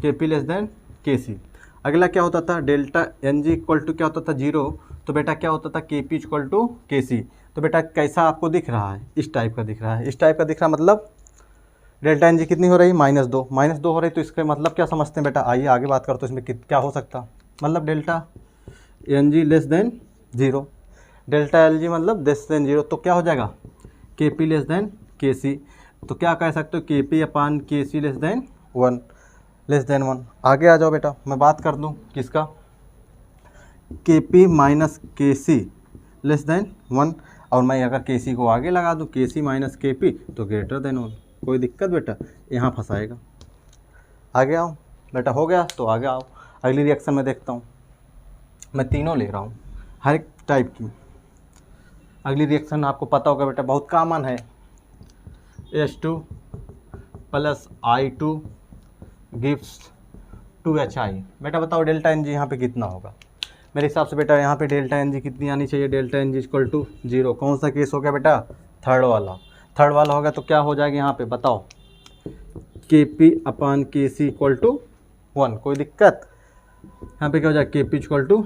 के पी लेस देन के सी। अगला क्या होता था delta N G equal to क्या होता था 0, तो बेटा क्या होता था के पी इक्वल टू के सी। तो बेटा कैसा आपको दिख रहा है, इस टाइप का दिख रहा है, इस टाइप का दिख रहा है, मतलब डेल्टा एन जी कितनी हो रही है -2 हो रही। तो इसका मतलब क्या समझते हैं बेटा, आइए आगे बात करते हैं इसमें क्या हो सकता, मतलब delta N G less than 0, delta L G मतलब लेस देन 0, तो क्या हो जाएगा के पी लेस देन के सी। तो क्या कह सकते हो के पी अपान के सी लेस देन 1। आगे आ जाओ बेटा, मैं बात कर दूं किसका के पी माइनस के सी लेस देन 1, और मैं अगर के सी को आगे लगा दूं के सी माइनस के पी तो ग्रेटर देन 1। कोई दिक्कत बेटा, यहाँ फंसाएगा। आगे आओ बेटा, हो गया तो आगे आओ, अगली रिएक्शन में देखता हूँ। मैं तीनों ले रहा हूँ हर एक टाइप की। अगली रिएक्शन आपको पता होगा बेटा, बहुत कॉमन है, H2 + I2 गिव्स 2HI। बेटा बताओ डेल्टा एन जी यहाँ पे कितना होगा। मेरे हिसाब से बेटा यहाँ पे डेल्टा एन जी कितनी आनी चाहिए, delta N G equal to 0। कौन सा केस हो गया बेटा, थर्ड वाला होगा। तो क्या हो जाएगा यहाँ पे बताओ, के पी अपान के सी इक्वल टू 1। कोई दिक्कत, यहाँ पे क्या हो जाएगा, के पी इक्वल टू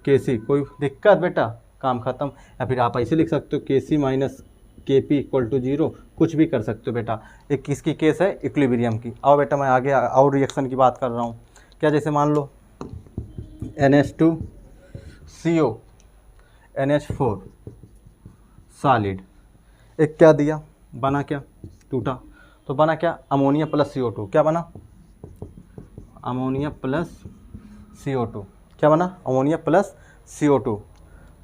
के सी। कोई दिक्कत बेटा, काम खत्म। या फिर आप ऐसे लिख सकते हो के सी माइनस के पी इक्वल टू 0, कुछ भी कर सकते हो बेटा। एक किसकी केस है, इक्विलिब्रियम की। आओ बेटा मैं आगे और रिएक्शन की बात कर रहा हूँ। क्या, जैसे मान लो NH2CO NH4 सॉलिड, एक क्या दिया, बना क्या, टूटा, तो बना क्या, अमोनिया प्लस CO2। क्या बना, अमोनिया प्लस CO2। क्या बना, अमोनिया प्लस CO2।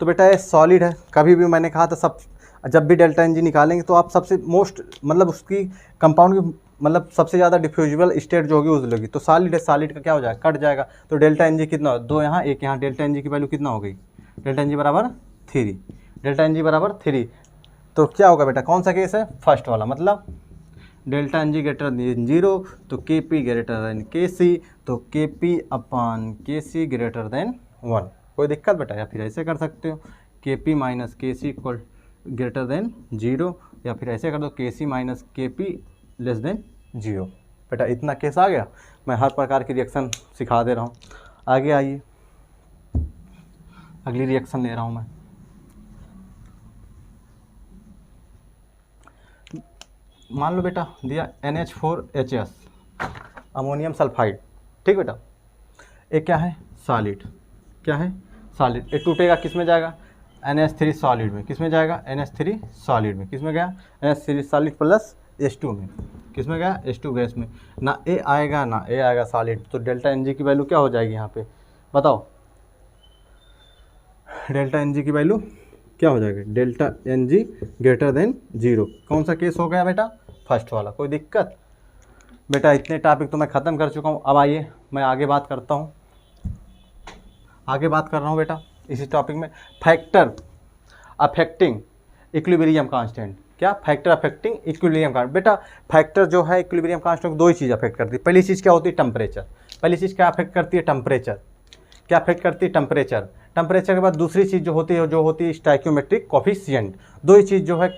तो बेटा ये सॉलिड है। कभी भी मैंने कहा था सब, जब भी डेल्टा एन जी निकालेंगे तो आप सबसे मोस्ट मतलब उसकी कंपाउंड की मतलब सबसे ज़्यादा डिफ्यूजिबल स्टेट जो होगी उस लोगी। तो सॉलिड है, सॉलिड का क्या हो जाएगा, कट जाएगा। तो डेल्टा एन जी कितना हो, 2 यहाँ 1 यहाँ, डेल्टा एन जी की वैल्यू कितना हो गई, डेल्टा एन जी बराबर 3, डेल्टा एन जी बराबर 3। तो क्या होगा बेटा, कौन सा केस है, फर्स्ट वाला, मतलब delta N G greater than 0 तो के पी ग्रेटर देन के सी, तो के पी अपान के सी ग्रेटर देन 1। कोई दिक्कत बेटा, या फिर ऐसे कर सकते हो, के पी माइनस के सी इक्वल ग्रेटर देन 0, या फिर ऐसे कर दो के सी माइनस के पी लेस देन 0। बेटा इतना केस आ गया। मैं हर प्रकार की रिएक्शन सिखा दे रहा हूँ। आगे आइए, अगली रिएक्शन ले रहा हूँ मैं। मान लो बेटा दिया NH4HS अमोनियम सल्फाइड। ठीक बेटा, एक क्या है, सॉलिड। क्या है, सॉलिड। ये टूटेगा, किस में जाएगा, NH3 सॉलिड में। किस में जाएगा, NH3 सॉलिड में। किस में गया, NH3 सॉलिड प्लस H2 में। किस में गया, H2 गैस में। ना A आएगा ना A आएगा सॉलिड। तो डेल्टा एन जी की वैल्यू क्या हो जाएगी यहाँ पे बताओ, डेल्टा एन जी की वैल्यू क्या हो जाएगी, delta N G greater than 0। कौन सा केस हो गया बेटा, फर्स्ट वाला। कोई दिक्कत बेटा, इतने टॉपिक तो मैं ख़त्म कर चुका हूँ। अब आइए मैं आगे बात करता हूँ, आगे बात कर रहा हूँ बेटा इसी टॉपिक में, फैक्टर अफेक्टिंग इक्विलिब्रियम कांस्टेंट। क्या, फैक्टर अफेक्टिंग इक्विलिब्रियम कांस्टेंट। बेटा फैक्टर जो है इक्विलिब्रियम कांस्टेंट को 2 ही चीज़ अफेक्ट करती है। पहली चीज़ क्या होती है, टेम्परेचर। पहली चीज़ क्या अफेक्ट करती है, टेम्परेचर। क्या अफेक्ट करती है, टेम्परेचर। टेम्परेचर के बाद दूसरी चीज़ जो होती है स्टोइकियोमेट्रिक कोफिशिएंट। 2 ही चीज़ जो है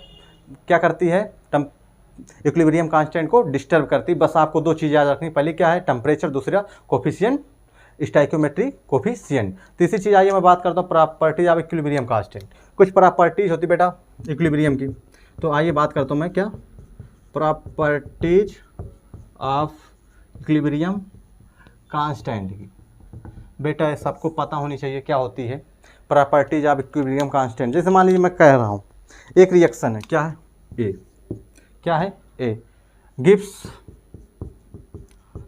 क्या करती है, इक्विलिब्रियम कांस्टेंट को डिस्टर्ब करती है। बस आपको 2 चीज़ याद रखनी, पहले क्या है टेम्परेचर, दूसरा कोफिशिएंट स्टोइकियोमेट्रिक कोफिशिएंट। तीसरी चीज़ आइए मैं बात करता हूँ प्रॉपर्टीज ऑफ इक्विलिब्रियम कांस्टेंट। कुछ प्रॉपर्टीज होती बेटा इक्विलिब्रियम की, तो आइए बात करता हूँ मैं क्या, प्रॉपर्टीज ऑफ इक्विलिब्रियम कांस्टेंट की। बेटा ये सबको पता होनी चाहिए क्या होती है प्रॉपर्टीज ऑफ इक्विलिब्रियम कांस्टेंट। जैसे मान लीजिए मैं कह रहा हूँ एक रिएक्शन है, क्या है ए, क्या है ए, गिव्स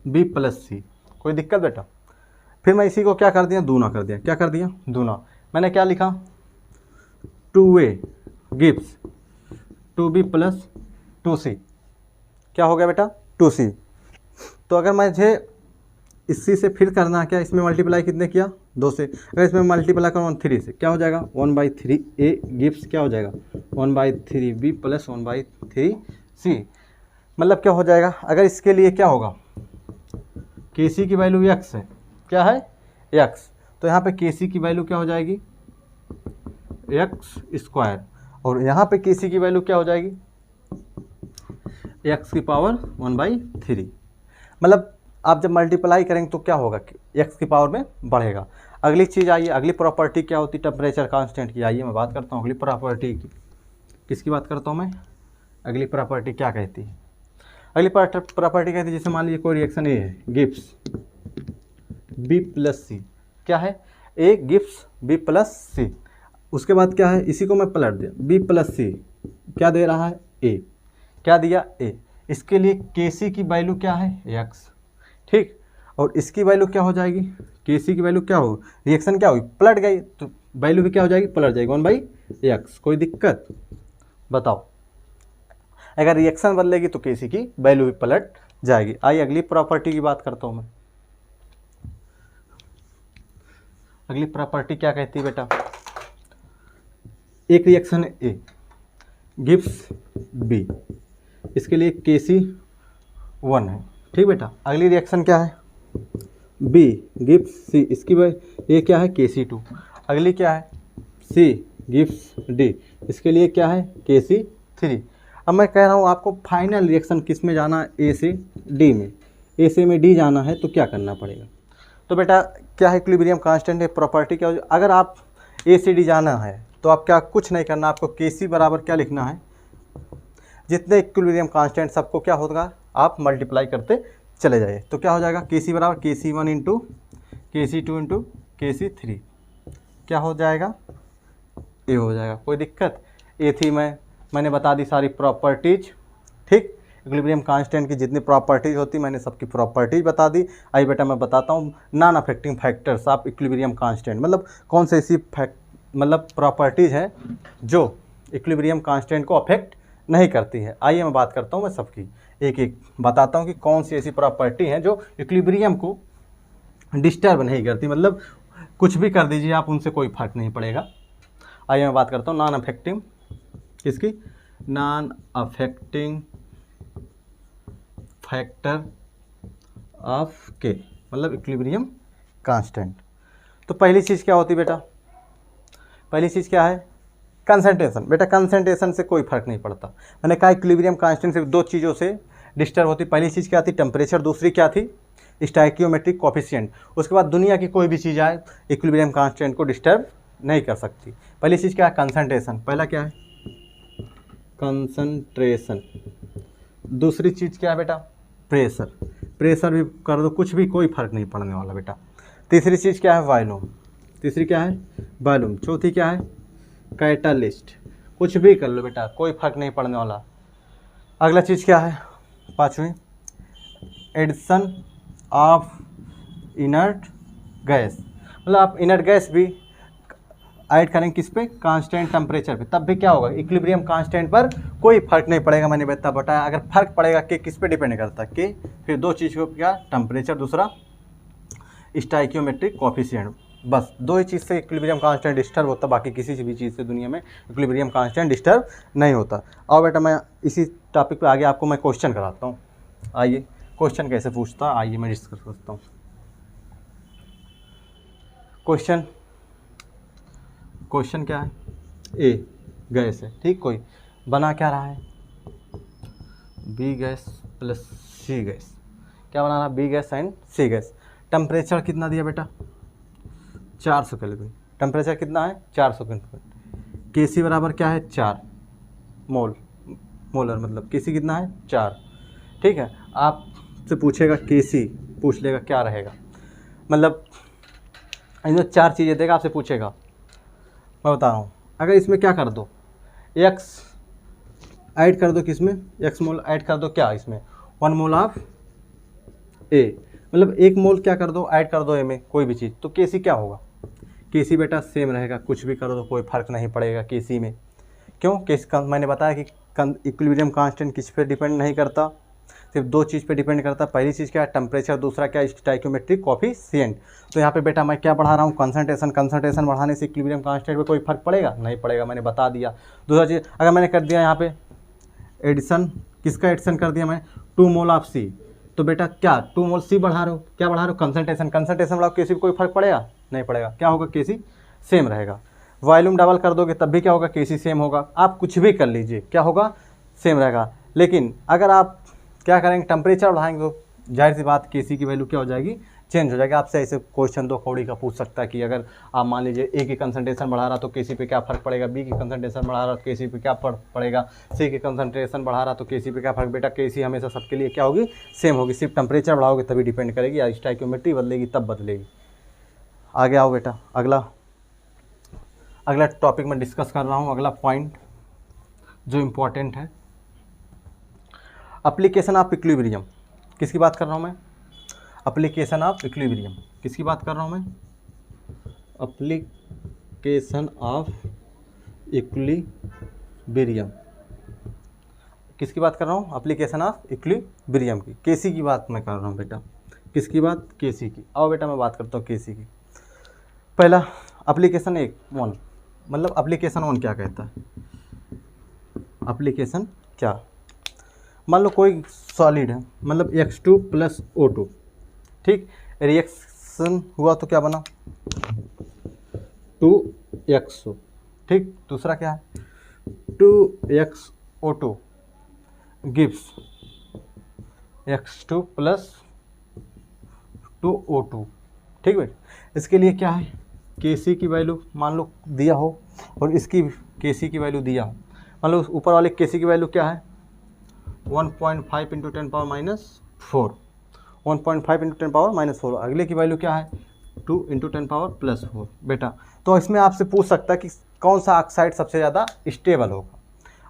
B प्लस सी। कोई दिक्कत बेटा, फिर मैं इसी को क्या कर दिया, दूना कर दिया। क्या कर दिया, दूना। मैंने क्या लिखा, 2A gives 2B plus 2C। क्या हो गया बेटा, 2C। तो अगर मुझे इसी से फिर करना है क्या, इसमें मल्टीप्लाई कितने किया, 2 से। अगर इसमें मल्टीप्लाई करूँ 3 से, क्या हो जाएगा, 1/3A गिव्स क्या हो जाएगा, 1/3B प्लस 1/3C। मतलब क्या हो जाएगा, अगर इसके लिए क्या होगा, KC की वैल्यू x है। क्या है, x। तो यहाँ पे KC की वैल्यू क्या हो जाएगी, x²। और यहाँ पे KC की वैल्यू क्या हो जाएगी, x की पावर 1/3। मतलब आप जब मल्टीप्लाई करेंगे तो क्या होगा, x की पावर में बढ़ेगा। अगली चीज़ आइए, अगली प्रॉपर्टी क्या होती है टेम्परेचर कांस्टेंट की। आइए मैं बात करता हूँ अगली प्रॉपर्टी की। किसकी बात करता हूँ मैं, अगली प्रॉपर्टी क्या कहती है, अगली प्रॉपर्टी कहती है, जैसे मान लीजिए कोई रिएक्शन ए है, गिव्स B प्लस C। क्या है, A gives B plus C। उसके बाद क्या है, इसी को मैं पलट दिया, B प्लस C क्या दे रहा है, A। क्या दिया, A। इसके लिए KC की वैल्यू क्या है, x। ठीक, और इसकी वैल्यू क्या हो जाएगी, KC की वैल्यू क्या हो, रिएक्शन क्या होगी, पलट गई, तो वैल्यू भी क्या हो जाएगी, पलट जाएगी 1/x। कोई दिक्कत बताओ, अगर रिएक्शन बदलेगी तो KC की वैल्यू भी पलट जाएगी। आइए अगली प्रॉपर्टी की बात करता हूँ मैं। अगली प्रॉपर्टी क्या कहती है बेटा, एक रिएक्शन है A गिव्स B, इसके लिए KC 1 है। ठीक बेटा, अगली रिएक्शन क्या है, B गिव्स C, इसकी ये क्या है, KC 2। अगली क्या है, C गिव्स D, इसके लिए क्या है Kc3। अब मैं कह रहा हूँ आपको फाइनल रिएक्शन किस में जाना है, A से D में, A से में D जाना है तो क्या करना पड़ेगा। तो बेटा क्या है, इक्विलिब्रियम कांस्टेंट है, प्रॉपर्टी क्या हो, अगर आप A से D जाना है तो आप क्या कुछ नहीं करना, आपको Kc बराबर क्या लिखना है, जितने इक्विलिब्रियम कांस्टेंट सबको क्या होगा आप मल्टीप्लाई करते चले जाइए। तो क्या हो जाएगा, Kc बराबर Kc1 into Kc2 into Kc3, क्या हो जाएगा, ए हो जाएगा। कोई दिक्कत, ए थी मैंने बता दी सारी प्रॉपर्टीज, ठीक। इक्विलिब्रियम कांस्टेंट की जितनी प्रॉपर्टीज होती मैंने सबकी प्रॉपर्टीज बता दी। आई बेटा मैं बताता हूँ non affecting factors of equilibrium constant, मतलब कौन से ऐसी मतलब प्रॉपर्टीज हैं जो इक्विलिब्रियम कांस्टेंट को अफेक्ट नहीं करती है। आइए मैं बात करता हूँ, मैं सबकी एक एक बताता हूँ कि कौन सी ऐसी प्रॉपर्टी हैं जो इक्विलिब्रियम को डिस्टर्ब नहीं करती, मतलब कुछ भी कर दीजिए आप, उनसे कोई फर्क नहीं पड़ेगा। आइए मैं बात करता हूँ नॉन अफेक्टिंग, किसकी, नॉन अफेक्टिंग फैक्टर ऑफ के, मतलब इक्विलिब्रियम कांस्टेंट। तो पहली चीज़ क्या होती बेटा, पहली चीज़ क्या है, कंसंट्रेशन। बेटा कंसंट्रेशन से कोई फर्क नहीं पड़ता, मैंने कहा इक्विलिब्रियम कांस्टेंट सिर्फ दो चीज़ों से डिस्टर्ब होती, पहली चीज़ क्या थी टेम्परेचर, दूसरी क्या थी स्टोइकियोमेट्रिक कोफिशिएंट। उसके बाद दुनिया की कोई भी चीज़ आए इक्विलिब्रियम कांस्टेंट को डिस्टर्ब नहीं कर सकती। पहली चीज़ क्या है कंसंट्रेशन, पहला क्या है कंसंट्रेशन, दूसरी चीज़ क्या है बेटा प्रेशर, प्रेशर भी कर दो कुछ भी कोई फर्क नहीं पड़ने वाला बेटा। तीसरी चीज़ क्या है वॉल्यूम, तीसरी क्या है वॉल्यूम, चौथी क्या है कैटालिस्ट, कुछ भी कर लो बेटा कोई फर्क नहीं पड़ने वाला। अगला चीज़ क्या है पाँचवीं एडिशन ऑफ इनर्ट गैस, मतलब आप इनर्ट गैस भी ऐड करेंगे किस पे, कांस्टेंट टेम्परेचर पे, तब भी क्या होगा इक्विलिब्रियम कांस्टेंट पर कोई फर्क नहीं पड़ेगा। मैंने बताया अगर फर्क पड़ेगा कि किस पे डिपेंड करता है कि फिर दो चीज़ को क्या टेम्परेचर, दूसरा स्टोइकियोमेट्रिक कोफिशिएंट, बस दो ही चीज़ से इक्विलिब्रियम कांस्टेंट डिस्टर्ब होता, बाकी किसी भी चीज़ से दुनिया में इक्विलिब्रियम कांस्टेंट डिस्टर्ब नहीं होता। और बेटा मैं इसी टॉपिक पे आगे आपको मैं क्वेश्चन कराता हूँ। आइए क्वेश्चन कैसे पूछता, आइए मैं डिस्कस करता हूँ। क्वेश्चन क्या है, ए गैस है, ठीक, कोई बना क्या रहा है B gas plus C gas, क्या बना रहा B gas and C gas. Temperature कितना दिया बेटा 400 केल्विन, टेम्परेचर कितना है 400 केल्विन, केसी बराबर क्या है 4 मोलर, मतलब केसी कितना है 4, ठीक है। आपसे पूछेगा केसी, पूछ लेगा क्या रहेगा, मतलब इन चार चीज़ें देगा आपसे पूछेगा, मैं बता रहा हूँ। अगर इसमें क्या कर दो एक्स ऐड कर दो, किसमें एक्स मोल ऐड कर दो, क्या इसमें 1 मोल ऑफ ए, मतलब 1 मोल क्या कर दो ऐड कर दो ए में कोई भी चीज़, तो केसी क्या होगा, केसी बेटा सेम रहेगा, कुछ भी कर दो कोई फर्क नहीं पड़ेगा केसी में। क्यों, केस मैंने बताया कि इक्विलिब्रियम कांस्टेंट किस पे डिपेंड नहीं करता, सिर्फ दो चीज़ पे डिपेंड करता है, पहली चीज़ क्या है टेम्परेचर, दूसरा क्या है स्टोइकियोमेट्रिक कोफिशिएंट। तो यहाँ पे बेटा मैं क्या बढ़ा रहा हूँ कंसंट्रेशन, कंसंट्रेशन बढ़ाने से इक्विलिब्रियम कांस्टेंट पे कोई फर्क पड़ेगा नहीं पड़ेगा, मैंने बता दिया। दूसरा चीज़ अगर मैंने कर दिया यहाँ पे एडिशन, किसका एडिशन कर दिया मैं 2 मोल ऑफ सी, तो बेटा क्या 2 मोल सी बढ़ा रहे हो, क्या बढ़ा रहे हो कंसंट्रेशन, कंसंट्रेशन बढ़ाओ केसी पे कोई फर्क पड़ेगा नहीं पड़ेगा, क्या होगा केसी सेम रहेगा। वॉल्यूम डबल कर दोगे तब भी क्या होगा केसी सेम होगा, आप कुछ भी कर लीजिए क्या होगा सेम रहेगा। लेकिन अगर आप क्या करेंगे टेम्परेचर बढ़ाएंगे तो जाहिर सी बात केसी की वैल्यू क्या हो जाएगी चेंज हो जाएगी। आपसे ऐसे क्वेश्चन दो कौड़ी का पूछ सकता है कि अगर आप मान लीजिए ए की कंसंट्रेशन बढ़ा रहा तो केसी पे क्या फर्क पड़ेगा, बी की कंसंट्रेशन बढ़ा रहा तो केसी पे क्या फर्क पड़ेगा, सी की कंसंट्रेशन बढ़ा रहा तो केसी पे क्या फर्क, बेटा केसी हमेशा सबके लिए क्या होगी सेम होगी, सिर्फ टेम्परेचर बढ़ाओगे तभी डिपेंड करेगी, या स्टोइकियोमेट्री बदलेगी तब बदलेगी। आगे आओ बेटा, अगला टॉपिक में डिस्कस कर रहा हूँ, अगला पॉइंट जो इम्पोर्टेंट है एप्लीकेशन ऑफ इक्विलिब्रियम। किसकी बात कर रहा हूँ मैं, एप्लीकेशन ऑफ इक्विलिब्रियम, किसकी बात कर रहा हूँ मैं, एप्लीकेशन ऑफ इक्विलिब्रियम, किसकी बात कर रहा हूँ एप्लीकेशन ऑफ इक्विलिब्रियम की, केसी की बात मैं कर रहा हूँ बेटा, किसकी बात केसी की। आओ बेटा मैं बात करता हूँ केसी की। पहला एप्लीकेशन 1 मतलब एप्लीकेशन 1 क्या कहता है, एप्लीकेशन क्या, मान लो कोई सॉलिड है मतलब X2 प्लस O2, ठीक, रिएक्शन हुआ तो क्या बना 2xo। ठीक, दूसरा क्या है 2xo2 gives x2 plus 2o2। ठीक है, इसके लिए क्या है Kc की वैल्यू मान लो दिया हो और इसकी Kc की वैल्यू दिया हो। मान लो ऊपर वाले Kc की वैल्यू क्या है 1.5 into 10 power minus 4, 1.5 into 10 power minus 4। अगले की वैल्यू क्या है 2 इंटू 10 पावर प्लस 4। बेटा तो इसमें आपसे पूछ सकता है कि कौन सा ऑक्साइड सबसे ज़्यादा स्टेबल होगा।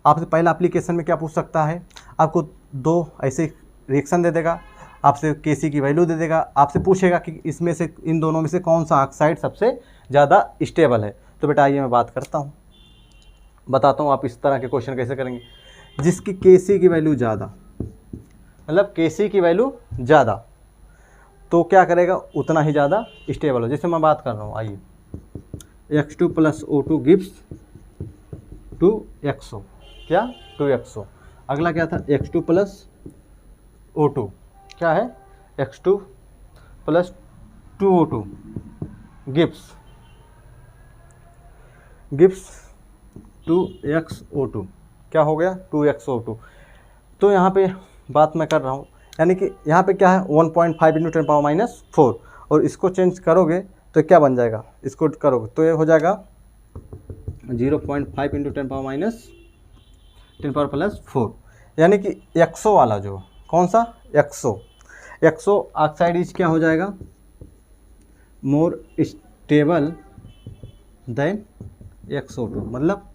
आपसे पहला एप्लीकेशन में क्या पूछ सकता है, आपको दो ऐसे रिएक्शन दे देगा, आपसे Kc की वैल्यू दे देगा, आपसे पूछेगा कि इसमें से इन दोनों में से कौन सा ऑक्साइड सबसे ज़्यादा स्टेबल है। तो बेटा आइए मैं बात करता हूँ, बताता हूँ आप इस तरह के क्वेश्चन कैसे करेंगे। जिसकी Kc की वैल्यू ज़्यादा, मतलब Kc की वैल्यू ज़्यादा, तो क्या करेगा उतना ही ज़्यादा स्टेबल हो। जैसे मैं बात कर रहा हूँ, आइए x2 plus O2 gives 2xo, क्या 2xo। अगला क्या था x2 प्लस O2, क्या है x2 plus 2O2 gives 2xo2, क्या हो गया 2xo2। तो यहाँ पे बात मैं कर रहा हूँ, यानी कि यहाँ पे क्या है 1.5 इंटू 10 पावर माइनस 4, और इसको चेंज करोगे तो क्या बन जाएगा, इसको करोगे तो ये हो जाएगा 0.5 into 10 power minus 10 power plus 4। यानी कि एक्सो वाला जो कौन सा एक्सो ऑक्साइड इज क्या हो जाएगा मोर स्टेबल देन XO2। मतलब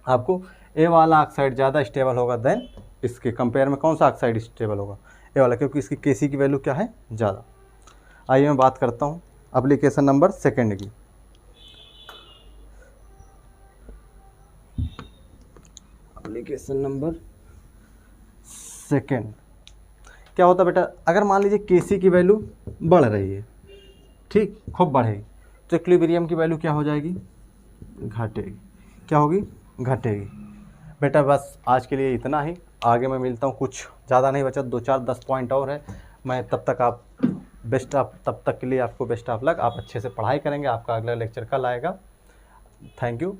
आपको ए वाला ऑक्साइड ज़्यादा स्टेबल होगा देन इसके कंपेयर में कौन सा ऑक्साइड स्टेबल होगा ए वाला, क्योंकि इसकी Kc की वैल्यू क्या है ज़्यादा। आइए मैं बात करता हूँ एप्लीकेशन नंबर सेकंड की। एप्लीकेशन नंबर सेकंड क्या होता है बेटा, अगर मान लीजिए Kc की वैल्यू बढ़ रही है, ठीक खूब बढ़ेगी, तो इक्विलिब्रियम की वैल्यू क्या हो जाएगी घटेगी। क्या होगी घटेगी। बेटा बस आज के लिए इतना ही, आगे मैं मिलता हूँ, कुछ ज़्यादा नहीं बचा, 2-4-10 पॉइंट और है। मैं तब तक के लिए आपको बेस्ट ऑफ लक। आप अच्छे से पढ़ाई करेंगे, आपका अगला लेक्चर कल आएगा। Thank you.